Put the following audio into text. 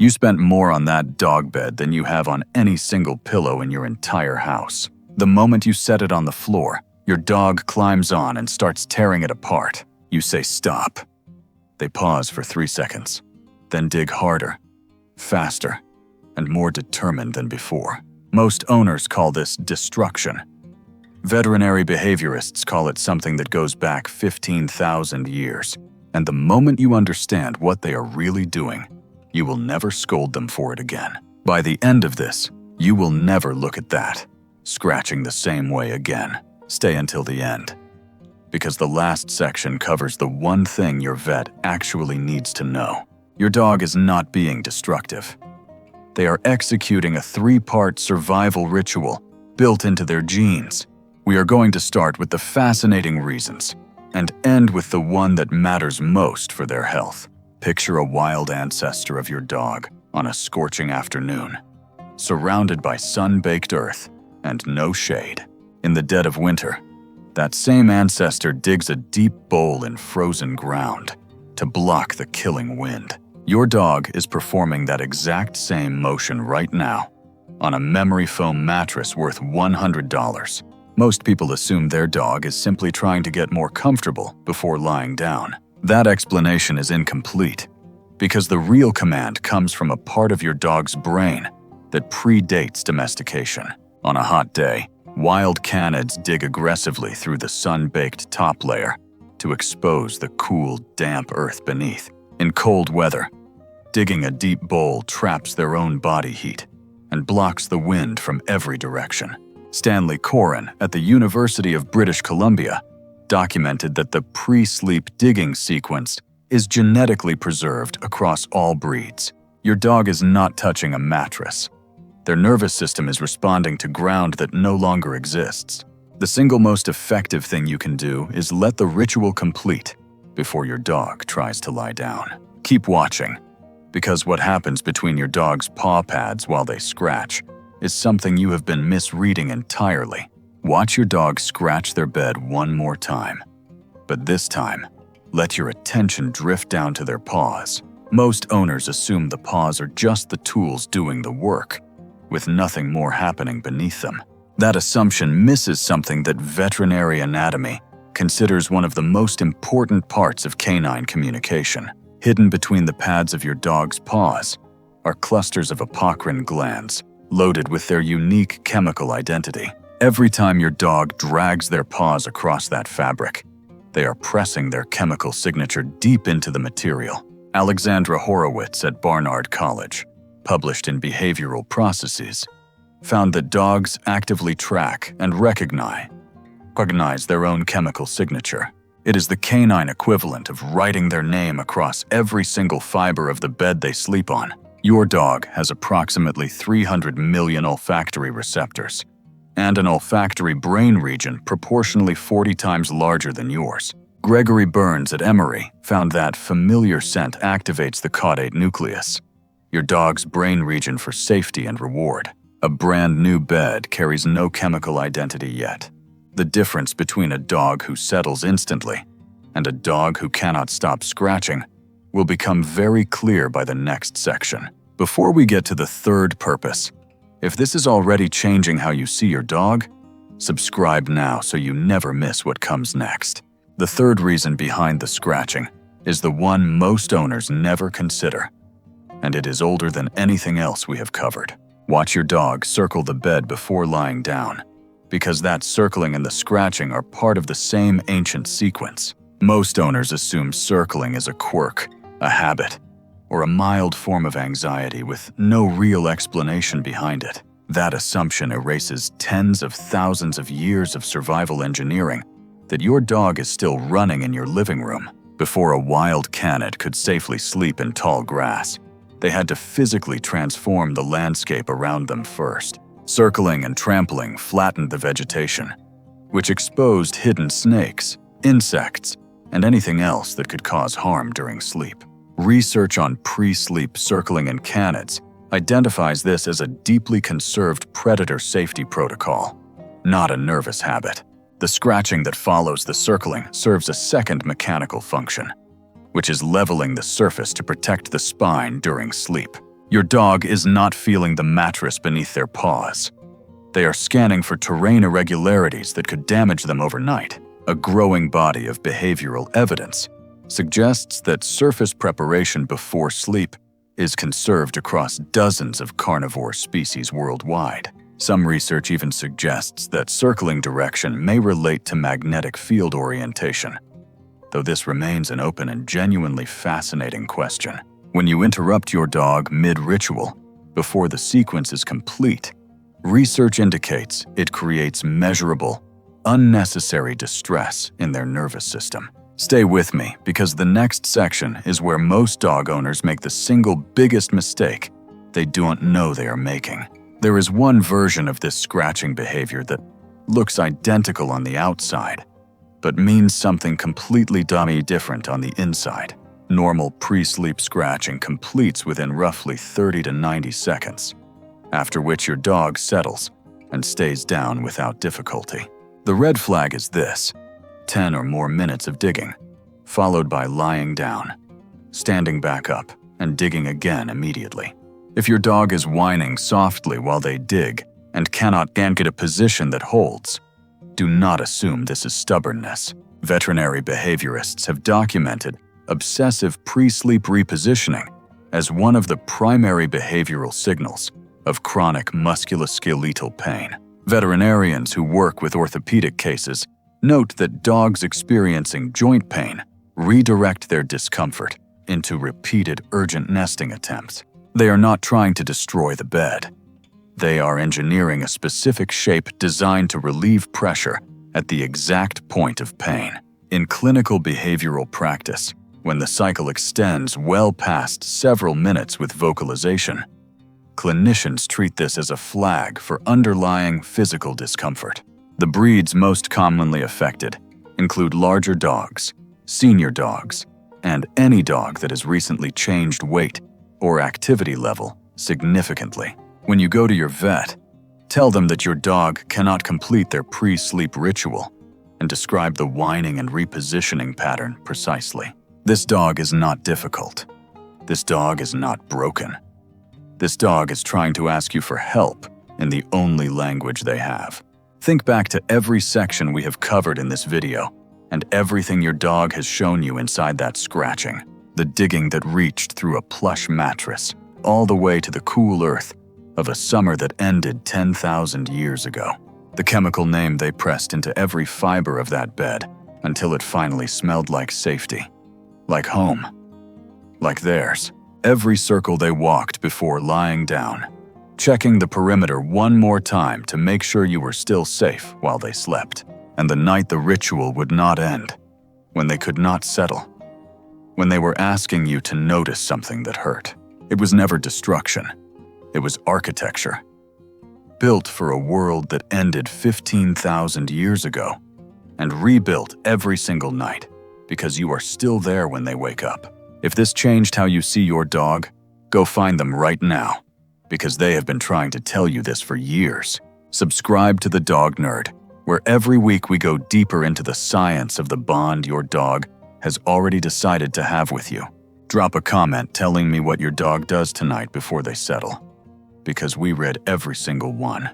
You spent more on that dog bed than you have on any single pillow in your entire house. The moment you set it on the floor, your dog climbs on and starts tearing it apart. You say stop. They pause for 3 seconds, then dig harder, faster, and more determined than before. Most owners call this destruction. Veterinary behaviorists call it something that goes back 15,000 years. And the moment you understand what they are really doing, you will never scold them for it again. By the end of this, you will never look at that, scratching the same way again. Stay until the end, because the last section covers the one thing your vet actually needs to know. Your dog is not being destructive. They are executing a 3-part survival ritual built into their genes. We are going to start with the fascinating reasons and end with the one that matters most for their health. Picture a wild ancestor of your dog on a scorching afternoon, surrounded by sun-baked earth and no shade. In the dead of winter, that same ancestor digs a deep bowl in frozen ground to block the killing wind. Your dog is performing that exact same motion right now on a memory foam mattress worth $100. Most people assume their dog is simply trying to get more comfortable before lying down. That explanation is incomplete, because the real command comes from a part of your dog's brain that predates domestication. On a hot day, wild canids dig aggressively through the sun-baked top layer to expose the cool, damp earth beneath. In cold weather, digging a deep bowl traps their own body heat and blocks the wind from every direction. Stanley Coren at the University of British Columbia documented that the pre-sleep digging sequence is genetically preserved across all breeds. Your dog is not touching a mattress. Their nervous system is responding to ground that no longer exists. The single most effective thing you can do is let the ritual complete before your dog tries to lie down. Keep watching, because what happens between your dog's paw pads while they scratch is something you have been misreading entirely. Watch your dog scratch their bed one more time, but this time, let your attention drift down to their paws. Most owners assume the paws are just the tools doing the work, with nothing more happening beneath them. That assumption misses something that veterinary anatomy considers one of the most important parts of canine communication. Hidden between the pads of your dog's paws are clusters of apocrine glands, loaded with their unique chemical identity. Every time your dog drags their paws across that fabric, they are pressing their chemical signature deep into the material. Alexandra Horowitz at Barnard College, published in Behavioral Processes, found that dogs actively track and recognize their own chemical signature. It is the canine equivalent of writing their name across every single fiber of the bed they sleep on. Your dog has approximately 300 million olfactory receptors, and an olfactory brain region proportionally 40 times larger than yours. Gregory Burns at Emory found that familiar scent activates the caudate nucleus, your dog's brain region for safety and reward. A brand new bed carries no chemical identity yet. The difference between a dog who settles instantly and a dog who cannot stop scratching will become very clear by the next section. Before we get to the third purpose, if this is already changing how you see your dog, subscribe now so you never miss what comes next. The third reason behind the scratching is the one most owners never consider, and it is older than anything else we have covered. Watch your dog circle the bed before lying down, because that circling and the scratching are part of the same ancient sequence. Most owners assume circling is a quirk, a habit, or a mild form of anxiety with no real explanation behind it. That assumption erases tens of thousands of years of survival engineering that your dog is still running in your living room. Before a wild canid could safely sleep in tall grass, they had to physically transform the landscape around them first. Circling and trampling flattened the vegetation, which exposed hidden snakes, insects, and anything else that could cause harm during sleep. Research on pre-sleep circling in canids identifies this as a deeply conserved predator safety protocol, not a nervous habit. The scratching that follows the circling serves a second mechanical function, which is leveling the surface to protect the spine during sleep. Your dog is not feeling the mattress beneath their paws. They are scanning for terrain irregularities that could damage them overnight. A growing body of behavioral evidence suggests that surface preparation before sleep is conserved across dozens of carnivore species worldwide. Some research even suggests that circling direction may relate to magnetic field orientation, though this remains an open and genuinely fascinating question. When you interrupt your dog mid-ritual, before the sequence is complete, research indicates it creates measurable, unnecessary distress in their nervous system. Stay with me, because the next section is where most dog owners make the single biggest mistake they don't know they are making. There is one version of this scratching behavior that looks identical on the outside, but means something completely different on the inside. Normal pre-sleep scratching completes within roughly 30 to 90 seconds, after which your dog settles and stays down without difficulty. The red flag is this: 10 or more minutes of digging, followed by lying down, standing back up, and digging again immediately. If your dog is whining softly while they dig and cannot get a position that holds, do not assume this is stubbornness. Veterinary behaviorists have documented obsessive pre-sleep repositioning as one of the primary behavioral signals of chronic musculoskeletal pain. Veterinarians who work with orthopedic cases note that dogs experiencing joint pain redirect their discomfort into repeated urgent nesting attempts. They are not trying to destroy the bed. They are engineering a specific shape designed to relieve pressure at the exact point of pain. In clinical behavioral practice, when the cycle extends well past several minutes with vocalization, clinicians treat this as a flag for underlying physical discomfort. The breeds most commonly affected include larger dogs, senior dogs, and any dog that has recently changed weight or activity level significantly. When you go to your vet, tell them that your dog cannot complete their pre-sleep ritual and describe the whining and repositioning pattern precisely. This dog is not difficult. This dog is not broken. This dog is trying to ask you for help in the only language they have. Think back to every section we have covered in this video and everything your dog has shown you inside that scratching. The digging that reached through a plush mattress, all the way to the cool earth of a summer that ended 10,000 years ago. The chemical name they pressed into every fiber of that bed until it finally smelled like safety, like home, like theirs. Every circle they walked before lying down, checking the perimeter one more time to make sure you were still safe while they slept. And the night the ritual would not end, when they could not settle, when they were asking you to notice something that hurt. It was never destruction. It was architecture, built for a world that ended 15,000 years ago and rebuilt every single night because you are still there when they wake up. If this changed how you see your dog, go find them right now, because they have been trying to tell you this for years. Subscribe to The Dog Nerd, where every week we go deeper into the science of the bond your dog has already decided to have with you. Drop a comment telling me what your dog does tonight before they settle, because we read every single one.